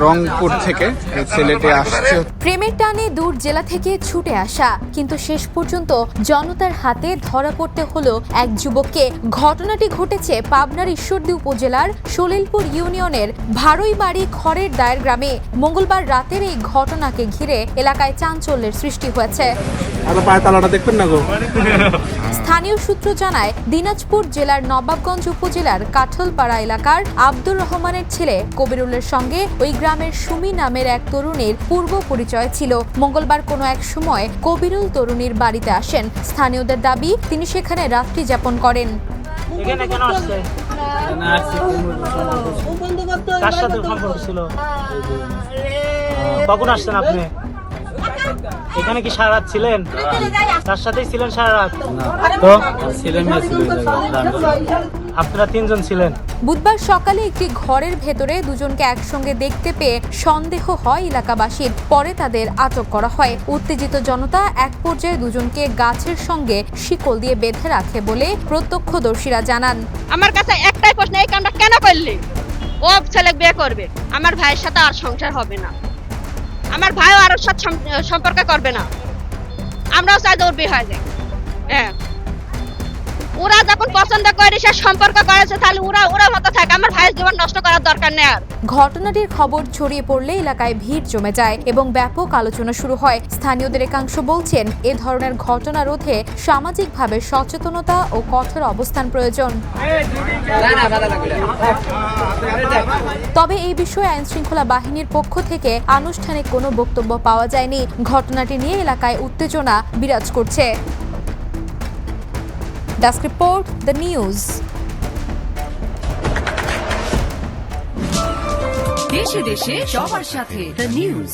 রংপুর থেকে সিলেটে আসছে। প্রেমের টানে দূর জেলা থেকে ছুটে আসা, কিন্তু শেষ পর্যন্ত জনতার হাতে ধরা পড়তে হলো এক যুবককে। ঘটনাটি ঘটেছে পাবনার ঈশ্বরদী উপজেলার সলিলপুর ইউনিয়নের ভারইমারি খড়ের দায়ের গ্রামে। মঙ্গলবার রাতের এই ঘটনাকে ঘিরে এলাকায় চাঞ্চল্যের সৃষ্টি হয়েছে। স্থানীয় সূত্র জানায়, দিনাজপুর জেলার নবাবগঞ্জ উপজেলার কাঠলপাড়া এলাকার আব্দুর রহমানের ছেলে কবিরুলের সঙ্গে ওই গ্রামের সুমি নামের এক তরুণীর পূর্ব পরিচয় ছিল। মঙ্গলবার কোনো এক সময় কবিরুল তরুণীর বাড়িতে আসেন। স্থানীয়দের দাবি, তিনি সেখানে রাত্রি যাপন করেন। কখন আসছেন আপনি? এখানে কি সারা রাত ছিলেন? তার সাথেই ছিলেন সারা রাত? তো আপনারা তিনজন ছিলেন। বুধবার সকালে একটি ঘরের ভেতরে দুজনকে একসঙ্গে দেখতে পেয়ে সন্দেহ হয় এলাকাবাসীর। পরে তাদের আটক করা হয়। উত্তেজিত জনতা এক পর্যায়ে দুজনকে গাছের সঙ্গে শিকল দিয়ে বেঁধে রাখে বলে প্রত্যক্ষদর্শীরা জানান। আমার কাছে একটাই প্রশ্ন, এই কামটা কেন করলি? ও ছেলে বিয়ে করবে, আমার ভাইয়ের সাথে আর সংসার হবে না, আমার ভাইও আর ওর সাথে সম্পর্ক করবে না। আমরাও চাই যে ওর বিয়ে হয়ে যায়। হ্যাঁ, ওরা যখন পছন্দ করে সে সম্পর্ক করেছে, তাহলে ওরা মতো থাকে। আমার ভাইয়ের জীবন নষ্ট করার দরকার নেই আর। ঘটনাটির খবর ছড়িয়ে পড়লে এলাকায় ভিড় জমে যায় এবং ব্যাপক আলোচনা শুরু হয়। স্থানীয়দের একাংশ বলছেন, এ ধরনের ঘটনা রোধে সামাজিকভাবে সচেতনতা ও কঠোর অবস্থান প্রয়োজন। তবে এই বিষয়ে আইনশৃঙ্খলা বাহিনীর পক্ষ থেকে আনুষ্ঠানিক কোনো বক্তব্য পাওয়া যায়নি। ঘটনাটি নিয়ে এলাকায় উত্তেজনা বিরাজ করছে। Desk report, the news. দেশে দেশে সবার সাথে দ্য নিউজ।